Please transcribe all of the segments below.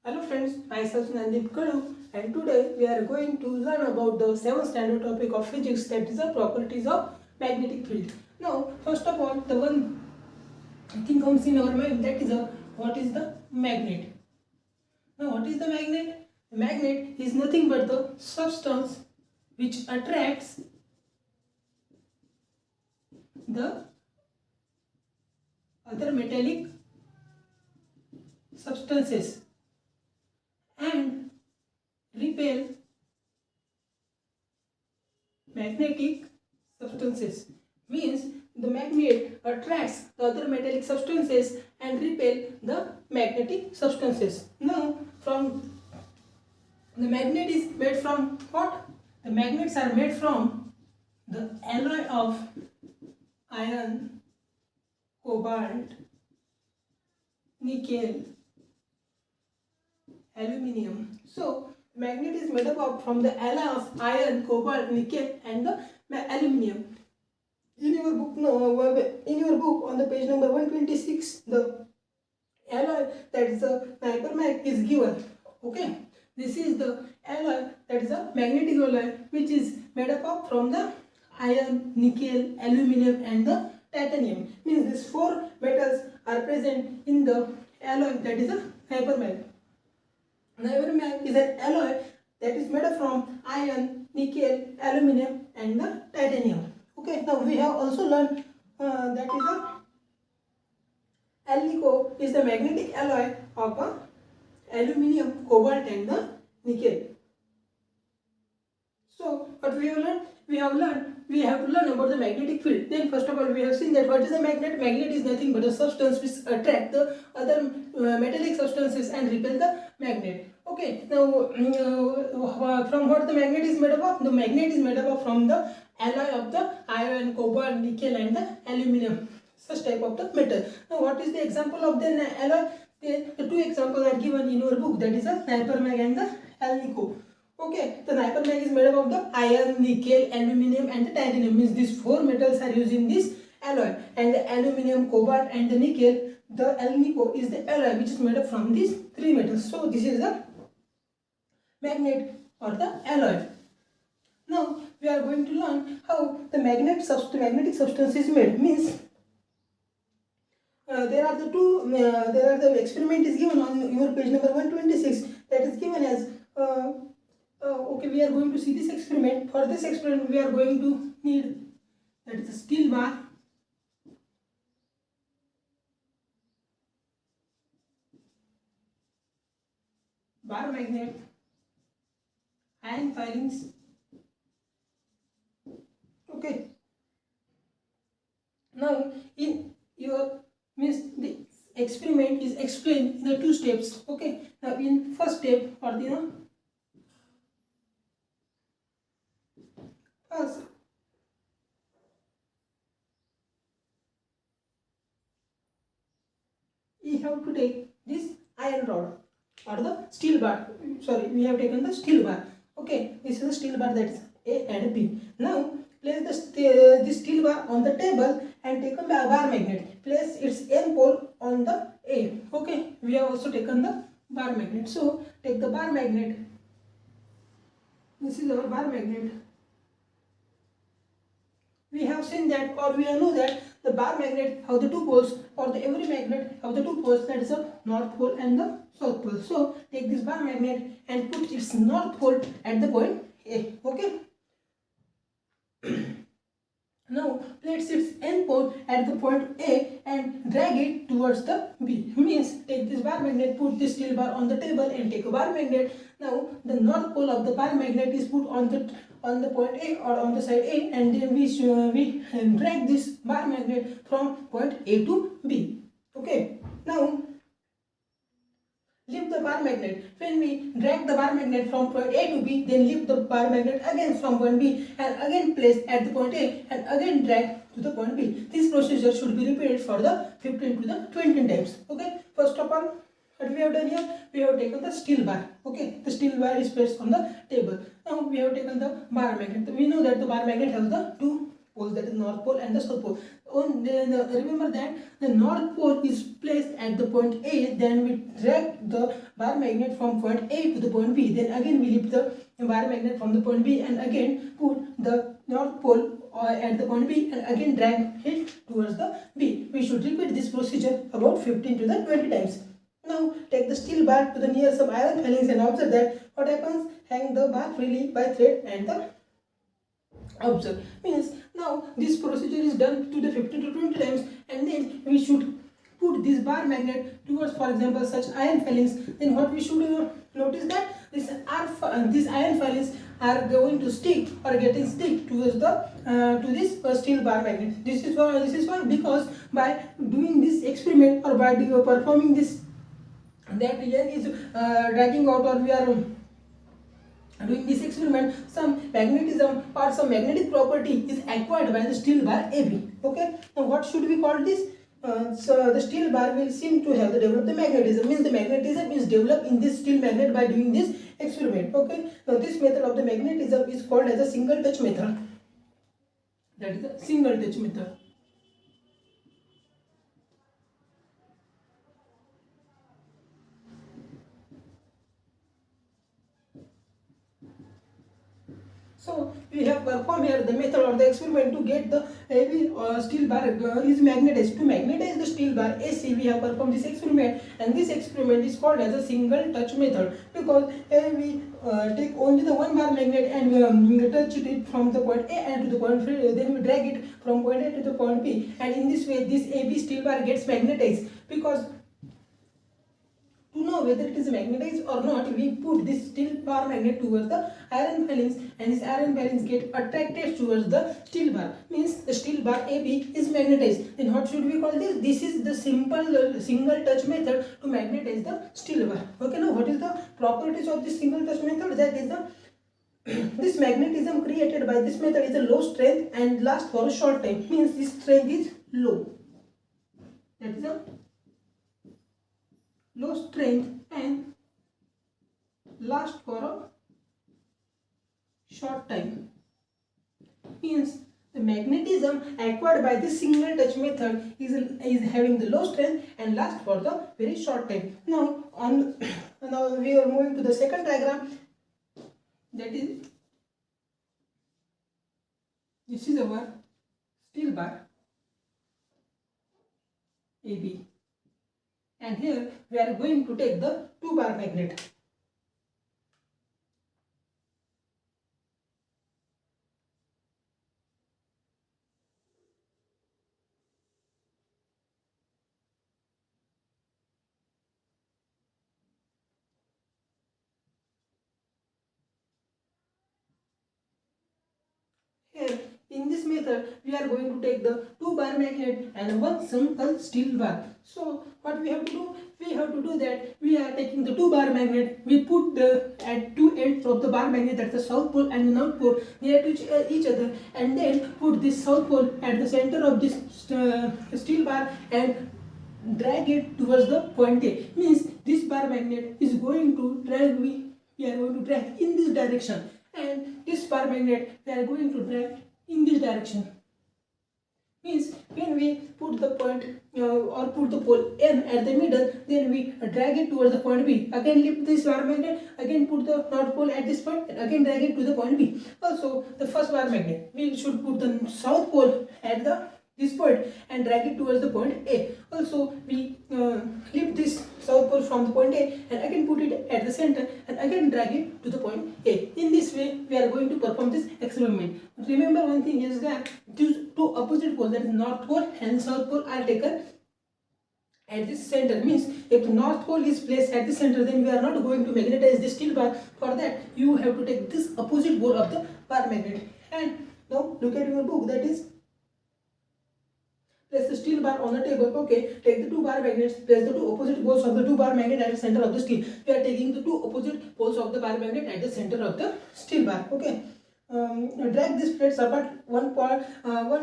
Hello friends, myself Nandip Kadu, and today we are going to learn about the 7th standard topic of physics, that is the properties of magnetic field. Now, first of all, the one thing comes in our mind, that is what is the magnet. Now, what is the magnet? The magnet is nothing but the substance which attracts the other metallic substances and repel magnetic substances. Means the magnet attracts the other metallic substances and repel the magnetic substances. Now, from the magnet is made from what? The magnets are made from the alloy of iron, cobalt, nickel, aluminium. So magnet is made up of from the alloy of iron, cobalt, nickel, and the aluminium. In your book, on the page number 126, the alloy, that is the hypermag, is given. Okay, this is the alloy, that is a magnetic alloy, which is made up of from the iron, nickel, aluminium, and the titanium. Means these four metals are present in the alloy, that is a hypermag. The hypermag is an alloy that is made up from iron, nickel, aluminium, and the titanium. Okay, now we have also learned that is a alnico is the magnetic alloy of aluminium, cobalt, and the nickel. So what we have learned? We have to learn about the magnetic field. Then first of all, we have seen that what is a magnet? Magnet is nothing but a substance which attract the other metallic substances and repel the magnet. Okay, now from what the magnet is made up of? The magnet is made up of from the alloy of the iron, cobalt, nickel, and the aluminium. Such type of the metal. Now, what is the example of the alloy? The two examples are given in your book. That is a hypermag and the alnico. Okay, the hypermag is made up of the iron, nickel, aluminium, and the titanium. Means these four metals are used in this alloy. And the aluminium, cobalt, and the nickel, the alnico is the alloy which is made up from these three metals. So this is the magnet or the alloy. Now we are going to learn how the magnetic substance is made. Means there are the experiment is given on your page number 126. That is given as okay, we are going to see this experiment. For this experiment, we are going to need, that is a steel bar, bar magnet, iron filings. Okay. Now in your the experiment is explained in the two steps. Okay. Now in first step, or the first, we have to take this iron rod or the steel bar. Sorry, we have taken the steel bar. Okay, this is the steel bar, that is A and B. Now place the steel bar on the table and take a bar magnet. Place its N pole on the A. Okay, we have also taken the bar magnet. So take the bar magnet. This is our bar magnet. We have seen that, or we know that the bar magnet have the two poles, or every magnet have the two poles, that is the north pole and the south pole. So take this bar magnet and put its north pole at the point A. Okay. Now place its N pole at the point A and drag it towards the B. Means take this bar magnet, put this steel bar on the table and take a bar magnet. Now the north pole of the bar magnet is put on the point A or on the side A, and then we drag this bar magnet from point A to B. Okay. Now lift the bar magnet. When we drag the bar magnet from point A to B, then lift the bar magnet again from point B and again place at the point A and again drag to the point B. This procedure should be repeated for the 15 to the 20 times. Okay. First of all, what we have done here, we have taken the steel bar. Okay, the steel bar is placed on the table. Now we have taken the bar magnet. We know that the bar magnet has the two poles, that is north pole and the south pole. Remember that the north pole is placed at the point A, then we drag the bar magnet from point A to the point B, then again we lift the bar magnet from the point B and again put the north pole at the point B and again drag it towards the B. We should repeat this procedure about 15 to the 20 times. Now take the steel bar to the near some iron filings and observe that what happens. Hang the bar freely by thread and the observe. Means now this procedure is done to the 15 to 20 times, and then we should put this bar magnet towards, for example, such iron filings. Then what we should notice that these iron filings are going to stick or getting stick towards the to this steel bar magnet. This is why because by doing this experiment or by performing this, that yarn is dragging out, or we are doing this experiment, some magnetism or some magnetic property is acquired by the steel bar AB. Okay, now what should we call this? So the steel bar will seem to have developed the magnetism, means the magnetism is developed in this steel magnet by doing this experiment. Okay, now this method of the magnetism is called as a single touch method. That is a single touch method. So we have performed here the method or the experiment to get the AB steel bar is magnetized. To magnetize the steel bar AC, we have performed this experiment, and this experiment is called as a single touch method, because we take only the one bar magnet and we touch it from the point A and to the point B, then we drag it from point A to the point B, and in this way this AB steel bar gets magnetized. Because to know whether it is magnetized or not, we put this steel bar magnet towards the iron filings, and these iron filings get attracted towards the steel bar. Means the steel bar AB is magnetized. Then what should we call this? This is the simple single touch method to magnetize the steel bar. Okay, now what is the properties of this single touch method? That is the this magnetism created by this method is a low strength and lasts for a short time. Means this strength is low. That is a low strength and last for a short time. Means the magnetism acquired by this single touch method is having the low strength and last for the very short time. Now now we are moving to the second diagram. That is, this is our steel bar AB. And here we are going to take the 2 bar magnet. Here in this method we are going to take the 2 bar magnet and one simple steel bar. So what we have to do? We have to do that we are taking the 2 bar magnet, we put the at 2 ends of the bar magnet, that's the south pole and the north pole, near to each other, and then put this south pole at the center of this steel bar and drag it towards the point A. Means this bar magnet is going to drag, we are going to drag in this direction, and this bar magnet we are going to drag in this direction. Means when we put the point or put the pole N at the middle, then we drag it towards the point B. Again lift this bar magnet, again put the north pole at this point, and again drag it to the point B. Also the first bar magnet, we should put the south pole at this point and drag it towards the point A. Also we lift this south pole from the point A and again put it at the center and again drag it to the point A. In this way we are going to perform this experiment. Remember one thing is that these 2 opposite poles, that is north pole and south pole, are taken at this center. Means if the north pole is placed at the center, then we are not going to magnetize the steel bar. For that you have to take this opposite pole of the bar magnet. And now look at your book, that is, place the steel bar on the table. Okay, take the 2 bar magnets, place the 2 opposite poles of the 2 bar magnet at the center of the steel. We are taking the 2 opposite poles of the bar magnet at the center of the steel bar. Okay, drag these plates apart, one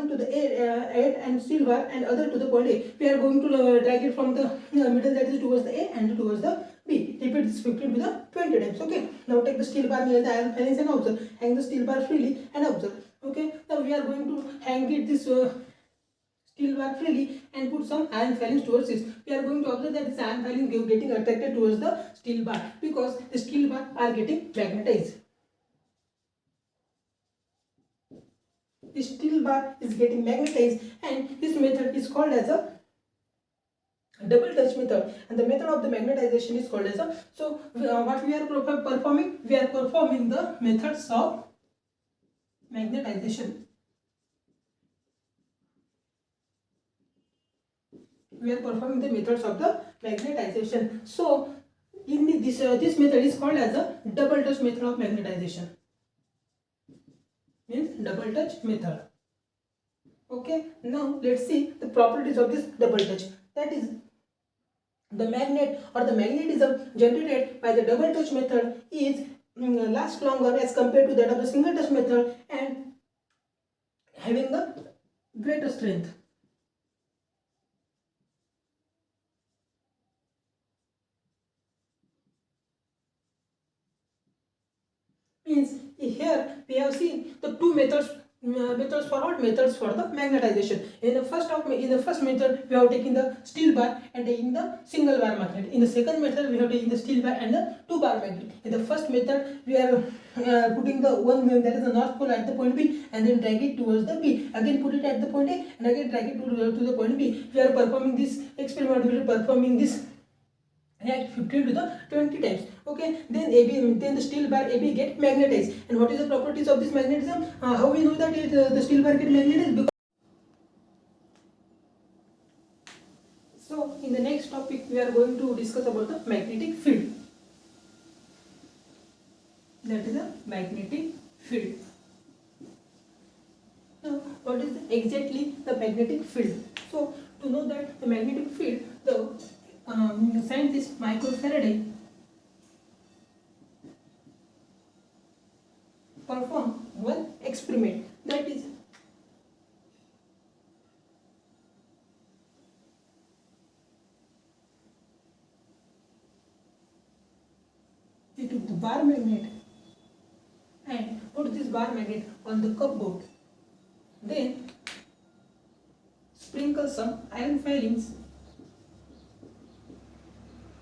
to the A and steel bar and other to the point A. We are going to drag it from the middle, that is towards the A and towards the B. Repeat this 15 to the 20 times. Okay, now take the steel bar near the iron filings and observe. Hang the steel bar freely and observe. Okay, now we are going to hang it this steel bar freely and put some iron filings towards this. We are going to observe that this iron filings getting attracted towards the steel bar because the steel bar are getting magnetized. The steel bar is getting magnetized, and this method is called as a double touch method, and the method of the magnetization is called as a what we are performing, we are performing the methods of magnetization. We are performing the methods of the magnetization. So in this method is called as a double touch method of magnetization, means double touch method. Okay, now let's see the properties of this double touch. That is, the magnet or the magnetism generated by the double touch method is last longer as compared to that of the single touch method and having a greater strength. Means here we have seen the two methods for what? Methods for the magnetization. In the first method we have taken the steel bar and taken the single bar magnet. In the second method we have taken the steel bar and the two bar magnet. In the first method we are putting the one that is the north pole at the point B and then drag it towards the B. Again put it at the point A and again drag it to the point B. We are performing this experiment. We are performing this react 15 to the 20 times. Okay, then the steel bar AB get magnetized. And what is the properties of this magnetism? How we know that the steel bar get magnetized? Because so in the next topic we are going to discuss about the magnetic field. That is a magnetic field. Now what is exactly the magnetic field? So to know that the magnetic field, the scientist Michael Faraday performed one experiment, that is, he took the bar magnet and put this bar magnet on the cupboard, then sprinkle some iron filings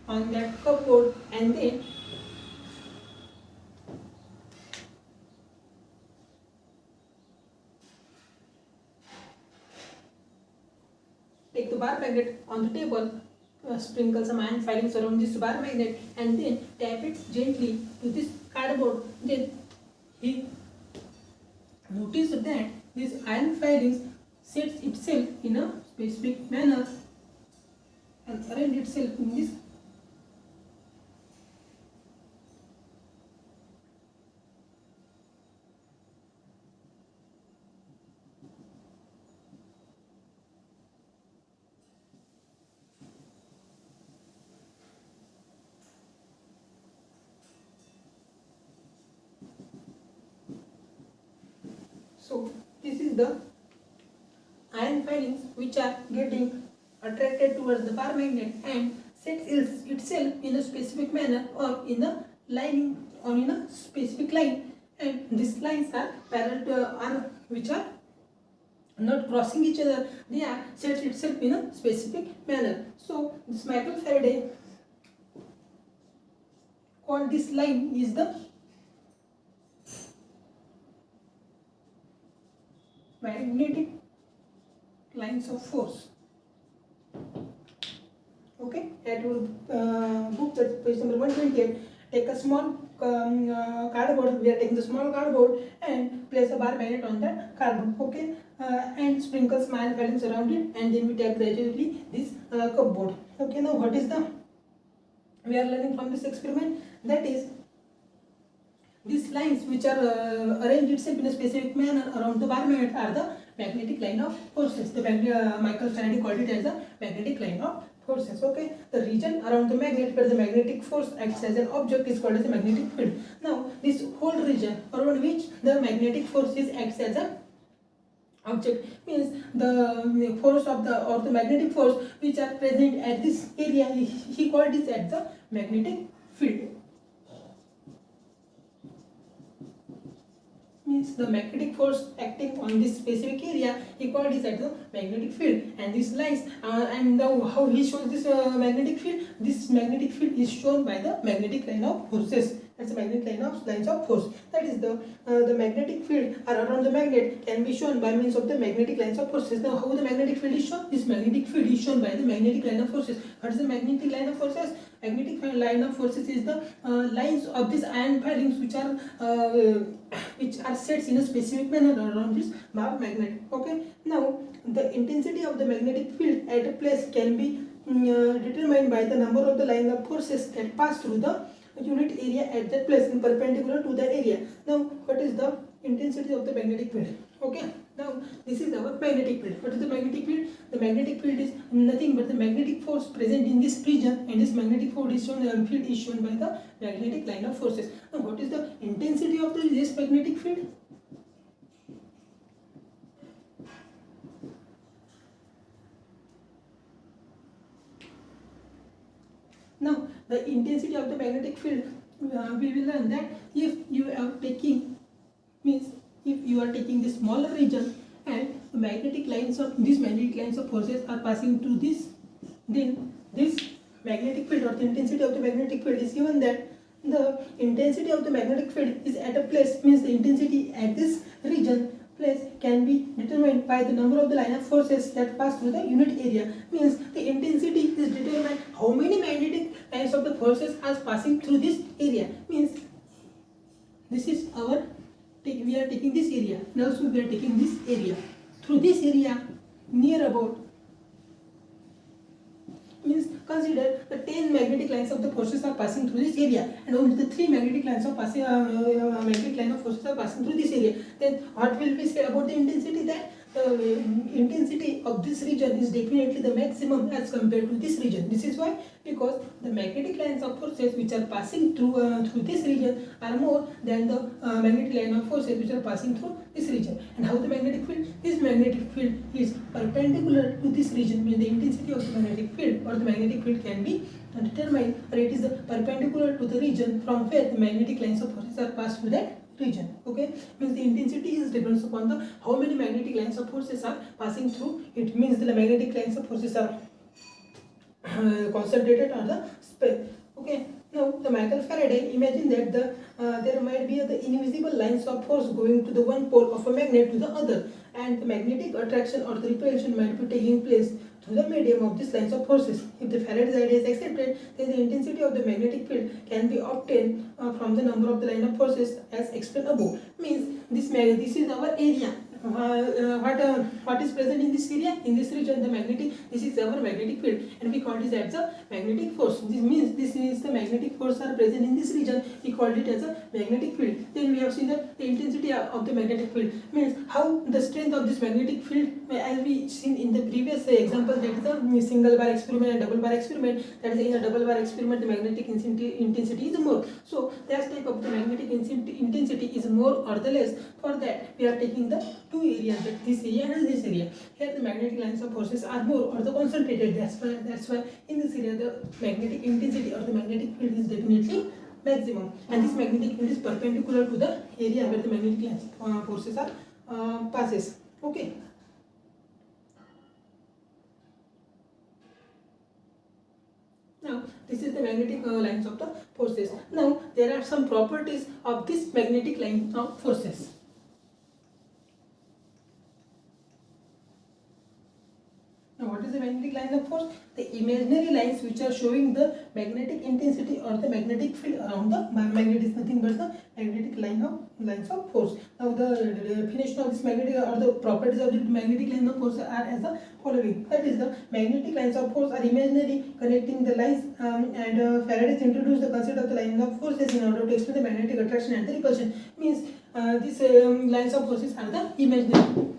on that cupboard and then take the bar magnet on the table, sprinkle some iron filings around this bar magnet and then tap it gently to this cardboard. Then he noticed that this iron filings sets itself in a specific manner and arrange itself in this So this is the iron filings which are getting attracted towards the bar magnet and sets itself in a specific manner or in a lining or in a specific line, and these lines are parallel to which are not crossing each other. They are sets itself in a specific manner. So this Michael Faraday called this line is the magnetic lines of force. Okay, at your book, that's page number 128, take a small cardboard. We are taking the small cardboard and place a bar magnet on that cardboard. Okay, and sprinkle some iron filings around it, and then we tap gradually this cupboard. Okay, now what is the we are learning from this experiment? That is, these lines which are arranged itself in a specific manner around the bar magnet are the magnetic line of forces. The Michael Faraday called it as the magnetic line of forces. Okay, the region around the magnet where the magnetic force acts as an object is called as the magnetic field. Now this whole region around which the magnetic force acts as an object means the force of the magnetic force which are present at this area, he called this as the magnetic field. means the magnetic force acting on this specific area, he called this as the magnetic field. And these lines and now how he shows this magnetic field. This magnetic field is shown by the magnetic line of forces. That's the magnetic lines of force. That is the magnetic field around the magnet can be shown by means of the magnetic lines of forces. Now how the magnetic field is shown? This magnetic field is shown by the magnetic line of forces. What is the magnetic line of forces? Magnetic line of forces is the lines of these iron filings which are set in a specific manner around this magnet. Okay. Now the intensity of the magnetic field at a place can be determined by the number of the line of forces that pass through the unit area at that place in perpendicular to that area. Now what is the intensity of the magnetic field? Okay. Now this is our magnetic field. What is the magnetic field? The magnetic field is nothing but the magnetic force present in this region, and this magnetic field is shown by the magnetic line of forces. Now what is the intensity of this magnetic field? Now the intensity of the magnetic field, we will learn that if you are taking this smaller region and the magnetic lines of forces are passing through this, then this magnetic field or the intensity of the magnetic field is given that the intensity of the magnetic field is at a place, means the intensity at this region place can be determined by the number of the line of forces that pass through the unit area. Means the intensity is determined how many magnetic lines of the forces are passing through this area. Means this is we are taking this area, and also we are taking this area. Through this area near about, means consider the 10 magnetic lines of the forces are passing through this area, and only the 3 magnetic lines of magnetic line of forces are passing through this area. Then what will we say about the intensity? That the intensity of this region is definitely the maximum as compared to this region. This is why, because the magnetic lines of forces which are passing through this region are more than the magnetic line of forces which are passing through this region. And how the magnetic field? This magnetic field is perpendicular to this region. Means the intensity of the magnetic field or the magnetic field can be determined, or it is perpendicular to the region from where the magnetic lines of forces are passed through that region. Okay. Means the intensity is depends upon the how many magnetic lines of forces are passing through. It means the magnetic lines of forces are concentrated on the space. Okay. Now the Michael Faraday imagine that there might be the invisible lines of force going to the one pole of a magnet to the other, and the magnetic attraction or the repulsion might be taking place through the medium of these lines of forces. If the Faraday's idea is accepted, then the intensity of the magnetic field can be obtained from the number of the line of forces as explained above. Means this is our area. What is present in this area? In this region, the magnetic. This is our magnetic field, and we call it as a magnetic force. This means this is the magnetic force are present in this region. We called it as a magnetic field. Then we have seen that the intensity of the magnetic field means how the strength of this magnetic field, as we seen in the previous example, that is the single bar experiment and double bar experiment. That is, in a double bar experiment, the magnetic intensity is more. So that type of the magnetic intensity is more or the less. For that, we are taking the two areas, that this area and this area. Here the magnetic lines of forces are more or the concentrated. That's why in this area the magnetic intensity or the magnetic field is definitely maximum, and this magnetic field is perpendicular to the area where the magnetic lines forces are passes. Okay. Now this is the magnetic lines of the forces. Now there are some properties of this magnetic line of forces. Now what is the magnetic line of force? The imaginary lines which are showing the magnetic intensity or the magnetic field around the magnet is nothing but the magnetic lines of force. Now the definition of this magnetic or the properties of the magnetic line of force are as the following. That is, the magnetic lines of force are imaginary connecting the lines, and Faraday introduced the concept of the line of forces in order to explain the magnetic attraction and the repulsion. Means these lines of forces are the imaginary.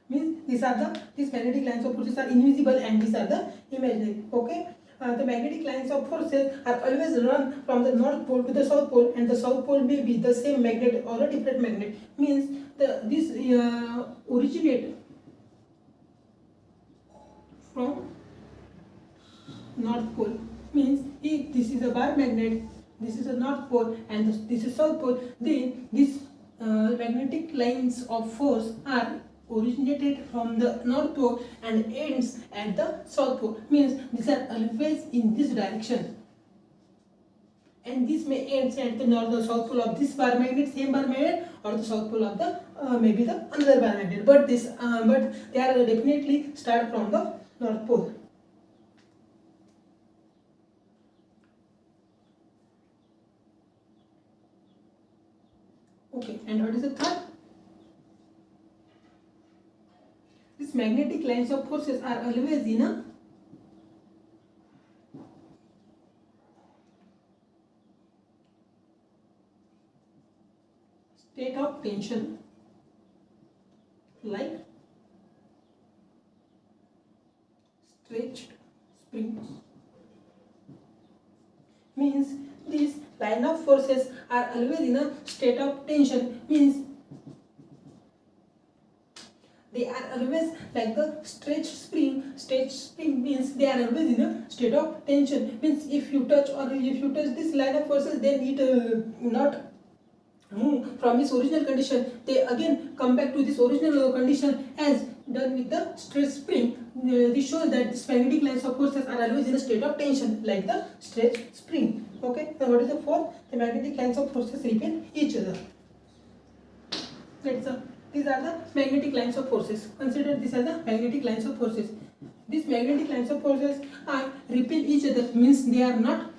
Means these magnetic lines of forces are invisible and these are the imaginary. Okay. The magnetic lines of forces are always run from the north pole to the south pole, and the south pole may be the same magnet or a different magnet. Means this originate from north pole. means if this is a bar magnet, this is a north pole and this is south pole, then these magnetic lines of force are originated from the north pole and ends at the south pole, means these are always in this direction, and this may end at the north or south pole of this bar magnet, same bar magnet, or the south pole of the maybe the another bar magnet, but this but they are definitely start from the north pole. Okay, and what is the third? These magnetic lines of forces are always in a state of tension, like stretched springs. Means these line of forces are always in a state of tension, means they are always like the stretched spring. Stretched spring means they are always in a state of tension, means if you touch this line of forces, then it not move from its original condition, they again come back to this original condition as done with the stretched spring. This shows that these magnetic lines of forces are always in a state of tension like the stretched spring. Okay, now what is the fourth? The magnetic lines of forces repel each other. These are the magnetic lines of forces. Consider this as the magnetic lines of forces. These magnetic lines of forces are repel each other, means they are not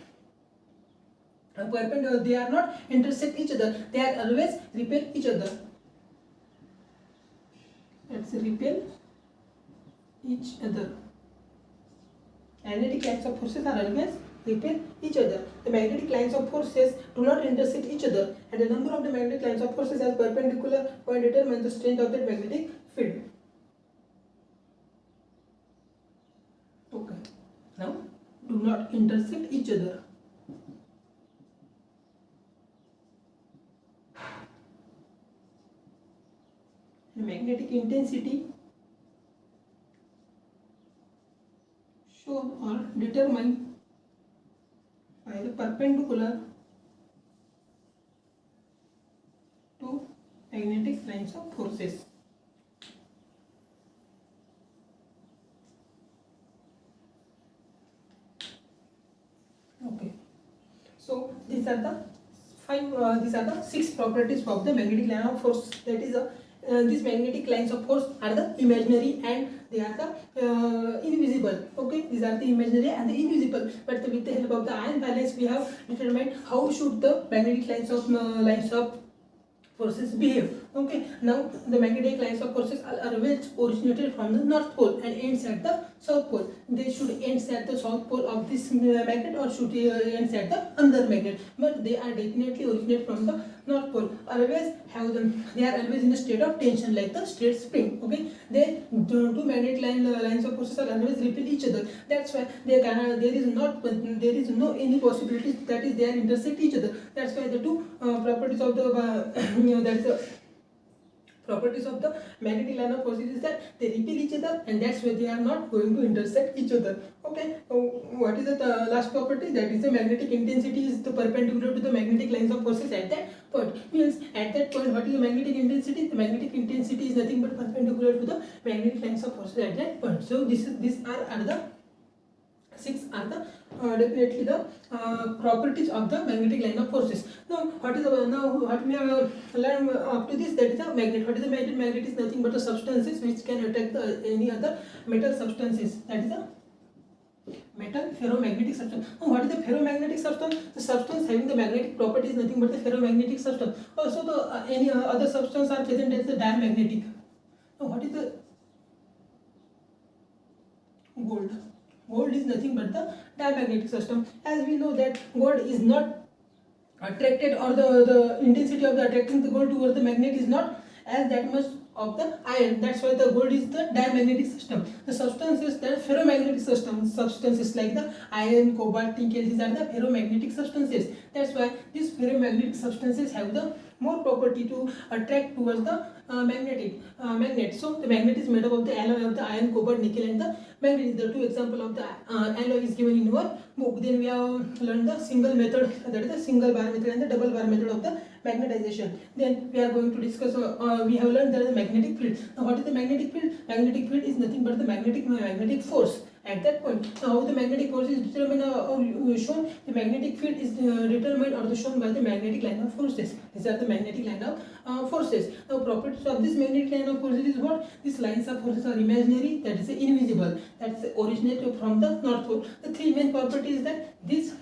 perpendicular, they are not intersect each other, they are always repel each other. Let's repel each other. Magnetic lines of forces are always repel each other. The magnetic lines of forces do not intersect each other, and the number of the magnetic lines of forces as perpendicular point determines the strength of the magnetic field. Okay, now do not intersect each other. Magnetic intensity shown or determined by the perpendicular to magnetic lines of forces. Okay, so these are the six properties of the magnetic line of force. That is these magnetic lines of force are the imaginary and they are the invisible. Okay, these are the imaginary and the invisible, but with the help of the ion balance we have determined how should the magnetic lines of forces behave. Okay, now the magnetic lines of forces are always originated from the north pole and ends at the south pole. They should end at the south pole of this magnet or should end at the other magnet, but they are definitely originate from the north pole. Always have them, they are always in a state of tension like the straight spring. Okay, they two magnetic lines of forces are always repel each other. That's why there is no any possibility that is they are intersect each other. That's why the two properties of the that is the properties of the magnetic line of forces is that they repel each other, and that's why they are not going to intersect each other. Okay, what is the last property? That is the magnetic intensity is the perpendicular to the magnetic lines of forces at that point. Means at that point, what is the magnetic intensity? The magnetic intensity is nothing but perpendicular to the magnetic lines of forces at that point. So these are the six are the definitely the properties of the magnetic line of forces. Now what we have learned up to this, that is a magnet. What is a magnet? Magnet is nothing but the substances which can attract any other metal substances. That is a metal ferromagnetic substance. Now what is the ferromagnetic substance? The substance having the magnetic property is nothing but the ferromagnetic substance. Also the any other substance are present as the diamagnetic. Now what is the gold? Gold is nothing but the diamagnetic system. As we know that gold is not attracted, or the intensity of the attracting the gold towards the magnet is not as that much of the iron. That's why the gold is the diamagnetic system. The substances that ferromagnetic substances like the iron, cobalt, nickel, these are the ferromagnetic substances. That's why these ferromagnetic substances have the more property to attract towards the magnet. So the magnet is made up of the alloy of the iron, copper, nickel, and the manganese. The two example of the alloy is given in our book. Then we have learned the single method, that is the single bar method, and the double bar method of the magnetization. Then we are going to discuss. We have learned that the magnetic field. Now, what is the magnetic field? Magnetic field is nothing but the magnetic force. At that point, how the magnetic force is determined or shown? The magnetic field is determined or shown by the magnetic line of forces. These are the magnetic line of forces. Now, properties of this magnetic line of forces is what? These lines of forces are imaginary, that is invisible, that is originated from the North Pole. The three main properties that these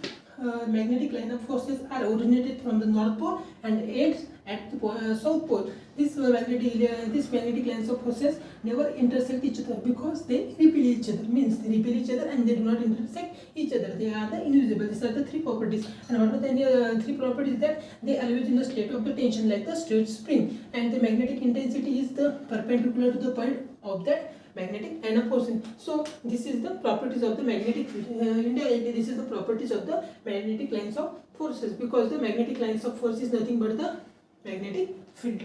magnetic line of forces are originated from the North Pole and ends at the South Pole. These magnetic lines of forces never intersect each other because they repel each other. Means they repel each other and they do not intersect each other. They are the invisible. These are the three properties. And what are the three properties? That they always in a state of the tension like the straight spring, and the magnetic intensity is the perpendicular to the point of that magnetic line of force. So this is the properties of the magnetic field. Indirectly, this is the properties of the magnetic lines of forces, because the magnetic lines of force is nothing but the magnetic field.